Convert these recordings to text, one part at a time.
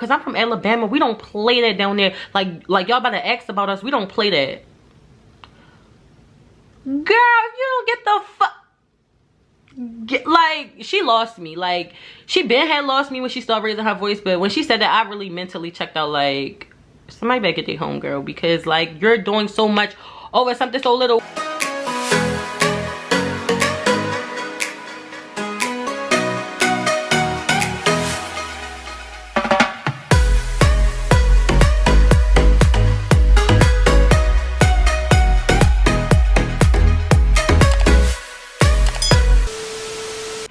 Cause I'm from Alabama. We don't play that down there. Like y'all about to ask about us. We don't play that. Girl, if you don't get the fuck. Like, she lost me. Like, she been had lost me when she started raising her voice, but when she said that, I really mentally checked out. Like, somebody better get their home, girl, because like you're doing so much over something so little.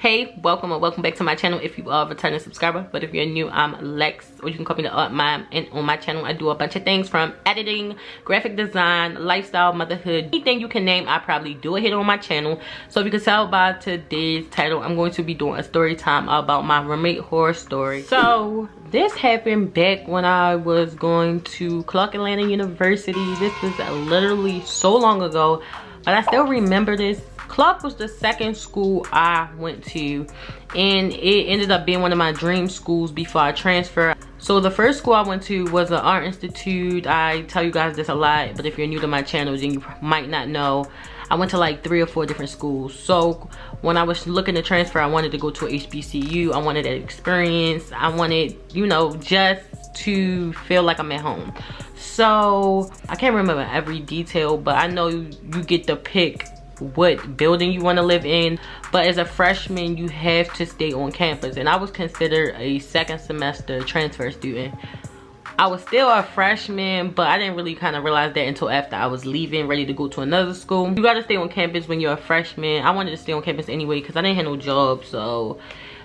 Hey, welcome and welcome back to my channel. If you are a returning subscriber, but if you're new, I'm Lex, or you can call me the Art Mom. And on my channel I do a bunch of things from editing, graphic design, lifestyle, motherhood, anything you can name, I probably do it here on my channel. So if you can tell by today's title, I'm going to be doing a story time about my roommate horror story. So this happened back when I was going to Clark Atlanta University. This was literally so long ago, but I still remember this. Clark was the second school I went to, and it ended up being one of my dream schools before I transferred. So the first school I went to was an art institute. I tell you guys this a lot, but if you're new to my channel, then you might not know. I went to like 3 or 4 different schools. So when I was looking to transfer, I wanted to go to a HBCU. I wanted that experience. I wanted, you know, just to feel like I'm at home. So I can't remember every detail, but I know you get to pick what building you want to live in, but as a freshman you have to stay on campus, and I was considered a second semester transfer student. I was still a freshman, but I didn't really kind of realize that until after I was leaving, ready to go to another school. You got to stay on campus when you're a freshman. I wanted to stay on campus anyway because I didn't have no job, so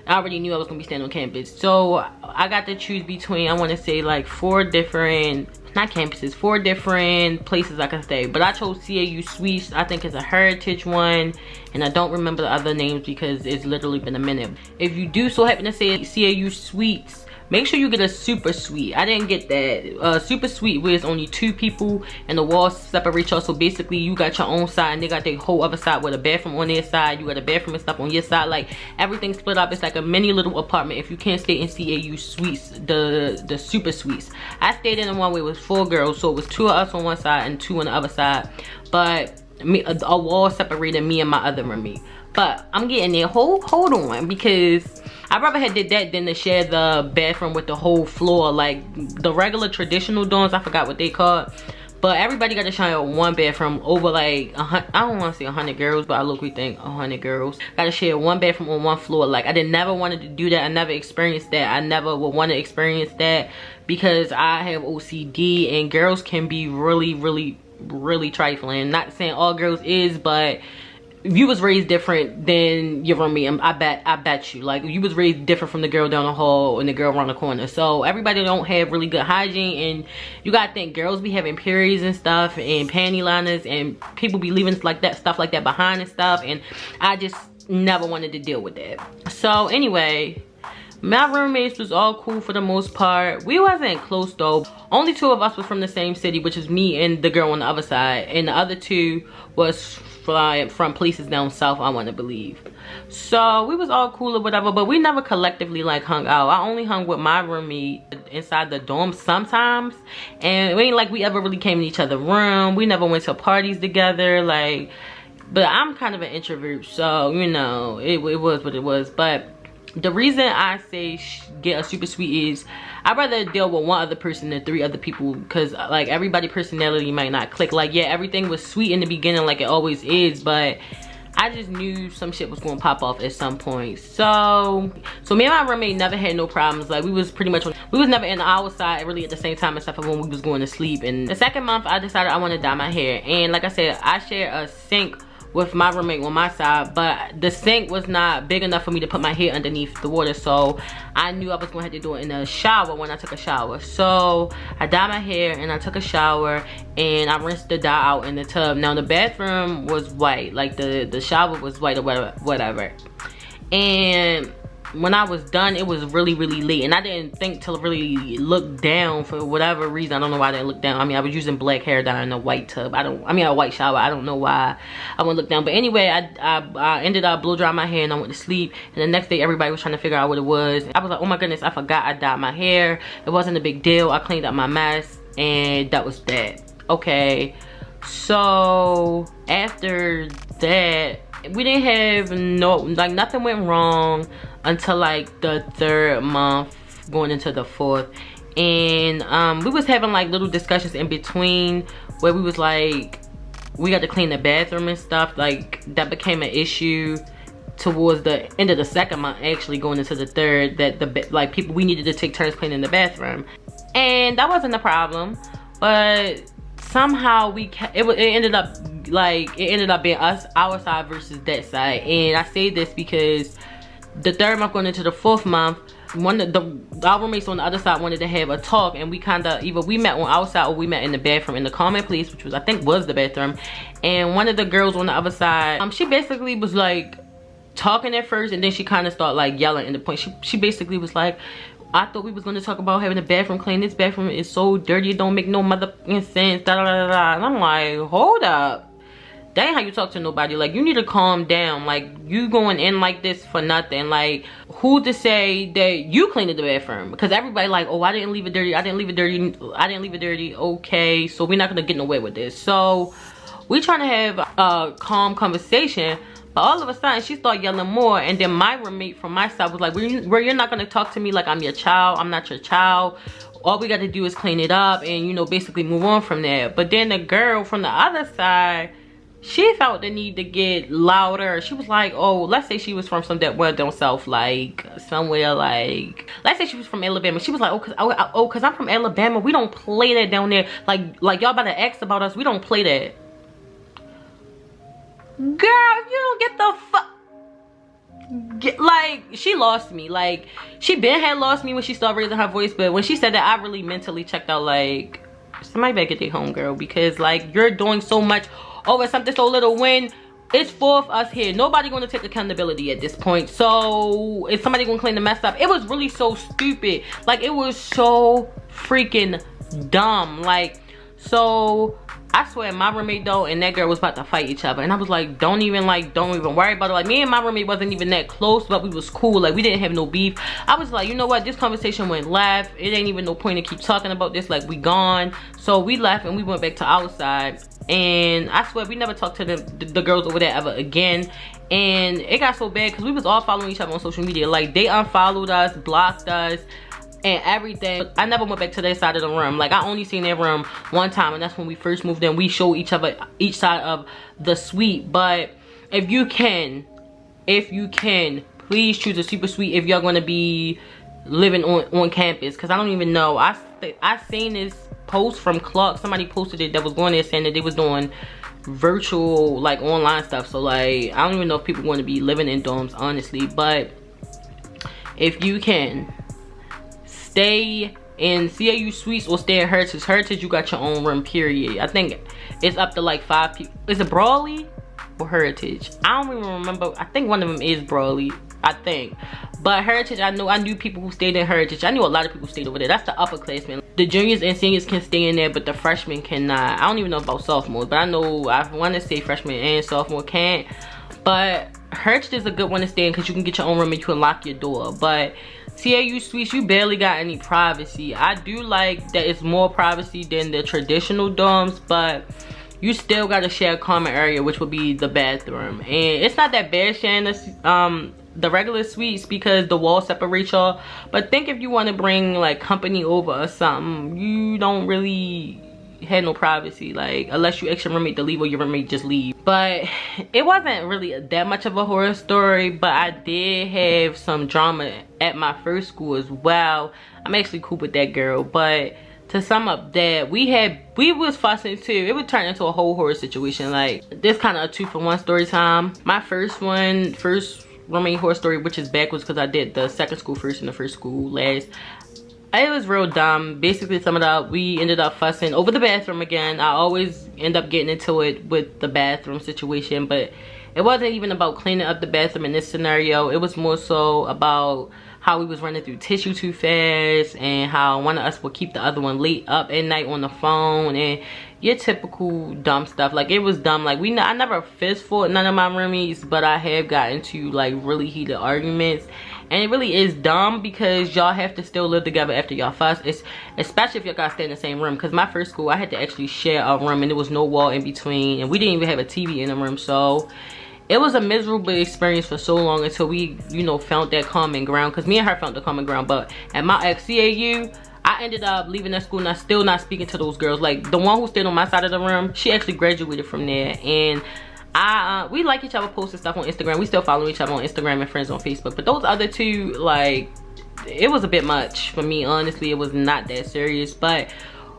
I already knew I was gonna be staying on campus. So I got to choose between, I want to say like 4 different, not campuses, 4 different places I could stay. But I chose CAU Suites. I think it's a heritage one, and I don't remember the other names because it's literally been a minute. If you do so happen to say CAU Suites, make sure you get a super suite. I didn't get that. Super suite where it's only 2 people and the walls separate y'all. So basically you got your own side and they got their whole other side with a bathroom on their side. You got a bathroom and stuff on your side. Like everything split up. It's like a mini little apartment if you can't stay in CAU Suites, the super suites. I stayed in the one where it was 4 girls. So it was 2 of us on one side and 2 on the other side. But a wall separated me and my other roommate. But I'm getting there. Hold on, because I'd rather have did that than to share the bathroom with the whole floor. Like the regular traditional dorms, I forgot what they called, but everybody got to share one bathroom over like I don't want to say 100 girls, but I look, we think 100 girls got to share one bathroom on one floor. Like I never wanted to do that. I never experienced that. I never would want to experience that because I have OCD, and girls can be really trifling. Not saying all girls is, but if you was raised different than your roommate, I bet you, like you was raised different from the girl down the hall and the girl around the corner. So everybody don't have really good hygiene, and you gotta think girls be having periods and stuff and panty liners, and people be leaving like that stuff like that behind and stuff, and I just never wanted to deal with that. So anyway, my roommates was all cool for the most part. We wasn't close though. Only 2 of us was from the same city, which is me and the girl on the other side, and the other 2 was from places down south, I want to believe. So we was all cool or whatever, but we never collectively like hung out. I only hung with my roommate inside the dorm sometimes, and it ain't like we ever really came in each other's room. We never went to parties together, like. But I'm kind of an introvert, so you know it was what it was. But the reason I say get a super suite is I'd rather deal with 1 other person than 3 other people, because like everybody personality might not click. Like yeah, everything was sweet in the beginning like it always is, but I just knew some shit was gonna pop off at some point. So me and my roommate never had no problems. Like we was pretty much we was never in our side really at the same time, except for when we was going to sleep. And the second month I decided I want to dye my hair, and like I said, I share a sink with my roommate on my side, but the sink was not big enough for me to put my hair underneath the water, so I knew I was gonna have to do it in the shower when I took a shower. So I dyed my hair and I took a shower and I rinsed the dye out in the tub. Now the bathroom was white, like the shower was white or whatever. And when I was done, it was really late, and I didn't think to really look down for whatever reason. I don't know why I didn't look down. I mean, I was using black hair dye in a white tub. A white shower. I don't know why I wouldn't look down. But anyway, I ended up blow drying my hair and I went to sleep. And the next day, everybody was trying to figure out what it was. I was like, oh my goodness, I forgot I dyed my hair. It wasn't a big deal. I cleaned up my mess, and that was that. Okay, so after that, we didn't have nothing went wrong until like the 3rd month going into the 4th. And we was having like little discussions in between where we was like, we got to clean the bathroom and stuff. Like that became an issue towards the end of the 2nd month, actually going into the 3rd, that we needed to take turns cleaning the bathroom, and that wasn't a problem. But somehow it ended up being our side versus that side. And I say this because the 3rd month going into the 4th month, our roommates on the other side wanted to have a talk, and we kind of either we met on our side or we met in the bathroom in the common place, which was, I think, was the bathroom. And one of the girls on the other side, she basically was like talking at first, and then she kind of started like yelling. In the point, she basically was like, I thought we was going to talk about having a bathroom clean. This bathroom is so dirty, it don't make no motherfucking sense, da da da da. And I'm like, hold up, that ain't how you talk to nobody. Like, you need to calm down. Like, you going in like this for nothing. Like, who to say that you cleaned the bathroom? Because everybody like, oh, I didn't leave it dirty, I didn't leave it dirty, I didn't leave it dirty. Okay, so we're not gonna get nowhere with this. So we trying to have a calm conversation, but all of a sudden she started yelling more. And then my roommate from my side was like, you're not gonna talk to me like I'm your child. I'm not your child. All we got to do is clean it up and, you know, basically move on from there. But then the girl from the other side, she felt the need to get louder. She was like, oh, let's say she was from some that well down south, like somewhere like, let's say she was from Alabama. She was like, cause I'm from Alabama, we don't play that down there. Like y'all about to ask about us, we don't play that. Girl, you don't get the fuck. Like, she lost me. Like, she had lost me when she started raising her voice, but when she said that, I really mentally checked out. Like, somebody better get their home, girl, because like, you're doing so much over something so little when it's 4 of us here. Nobody gonna take accountability at this point. So is somebody gonna clean the mess up? It was really so stupid. Like, it was so freaking dumb. Like, so I swear my roommate though and that girl was about to fight each other, and I was like, don't even worry about it. Like, me and my roommate wasn't even that close, but we was cool. Like, we didn't have no beef. I was like, you know what, this conversation went left. It ain't even no point to keep talking about this. Like, we gone. So we left and we went back to our side, and I swear we never talked to the girls over there ever again. And it got so bad because we was all following each other on social media. Like, they unfollowed us, blocked us, and everything. I never went back to their side of the room. Like, I only seen their room one time, and that's when we first moved in. We showed each other each side of the suite. But if you can, please choose a super suite if you're gonna be living on campus. Because I don't even know, I seen this post from Clark. Somebody posted it that was going there saying that they was doing virtual, like, online stuff. So like, I don't even know if people want to be living in dorms, honestly. But if you can, stay in CAU suites or stay in Heritage. You got your own room, period. I think it's up to like 5 people. Is it Brawley or Heritage? I don't even remember. I think one of them is Brawley, I think. But Heritage, I knew people who stayed in Heritage. I knew a lot of people stayed over there. That's the upperclassmen. The juniors and seniors can stay in there, but the freshmen cannot. I don't even know about sophomores, but I want to say freshmen and sophomore can't. But Heritage is a good one to stay in because you can get your own room and you can lock your door. But CAU suites, you barely got any privacy. I do like that it's more privacy than the traditional dorms, but you still got to share a common area, which would be the bathroom. And it's not that bad sharing the regular suites because the wall separates y'all. But think if you want to bring like company over or something, you don't really had no privacy, like, unless you ask your roommate to leave or your roommate just leave. But it wasn't really that much of a horror story, but I did have some drama at my first school as well. I'm actually cool with that girl, but to sum up that, we was fussing too. It would turn into a whole horror situation. Like, this kind of a 2-for-1 story time. My first roommate horror story, which is backwards because I did the second school first and the first school last. It was real dumb. Basically, sum it up, we ended up fussing over the bathroom again. I always end up getting into it with the bathroom situation, but it wasn't even about cleaning up the bathroom in this scenario. It was more so about how we was running through tissue too fast, and how one of us would keep the other one late up at night on the phone, and your typical dumb stuff. Like, it was dumb. Like, I never fist fought none of my roomies, but I have gotten into like really heated arguments, and it really is dumb because y'all have to still live together after y'all fuss. It's especially if y'all gotta stay in the same room, because my first school I had to actually share a room, and there was no wall in between, and we didn't even have a TV in the room. So it was a miserable experience for so long until we, you know, found that common ground, because me and her found the common ground. But at my CAU, I ended up leaving that school and I'm still not speaking to those girls. Like, the one who stayed on my side of the room, she actually graduated from there, and we like each other, posting stuff on Instagram. We still follow each other on Instagram and friends on Facebook. But those other two, like, it was a bit much for me, honestly. It was not that serious. But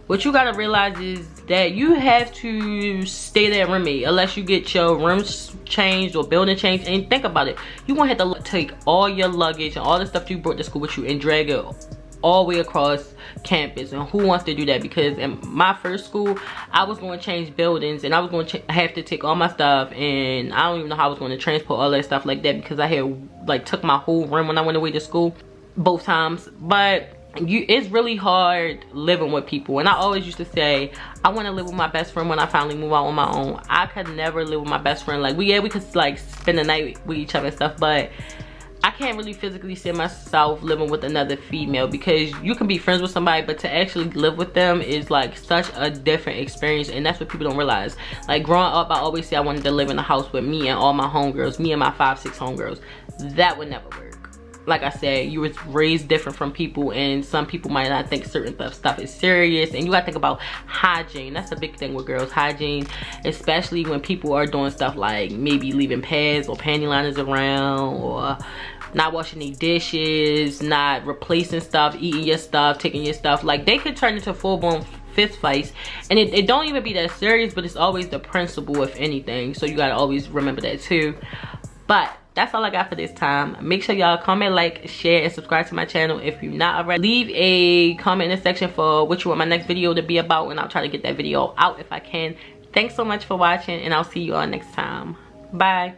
what you gotta realize is that you have to stay there roommate unless you get your rooms changed or building changed. And think about it, you gonna have to take all your luggage and all the stuff you brought to school with you and drag it all the way across campus. And who wants to do that? Because in my first school, I was going to change buildings, and I was going to have to take all my stuff, and I don't even know how I was going to transport all that stuff like that, because I had like took my whole room when I went away to school both times. But it's really hard living with people, and I always used to say I want to live with my best friend when I finally move out on my own. I could never live with my best friend. Like, we could like spend the night with each other and stuff, but I can't really physically see myself living with another female, because you can be friends with somebody, but to actually live with them is like such a different experience, and that's what people don't realize. Like, growing up, I always say I wanted to live in a house with me and all my homegirls, me and my 5-6 homegirls. That would never work. Like I said, you was raised different from people, and some people might not think certain stuff is serious, and you gotta think about hygiene. That's a big thing with girls, hygiene, especially when people are doing stuff like maybe leaving pads or panty liners around, or not washing their dishes, not replacing stuff, eating your stuff, taking your stuff. Like, they could turn into full-blown fist fights, and it don't even be that serious, but it's always the principle, if anything. So you gotta always remember that too. But that's all I got for this time. Make sure y'all comment, like, share, and subscribe to my channel if you're not already. Leave a comment in the section for what you want my next video to be about, and I'll try to get that video out if I can. Thanks so much for watching, and I'll see you all next time. Bye.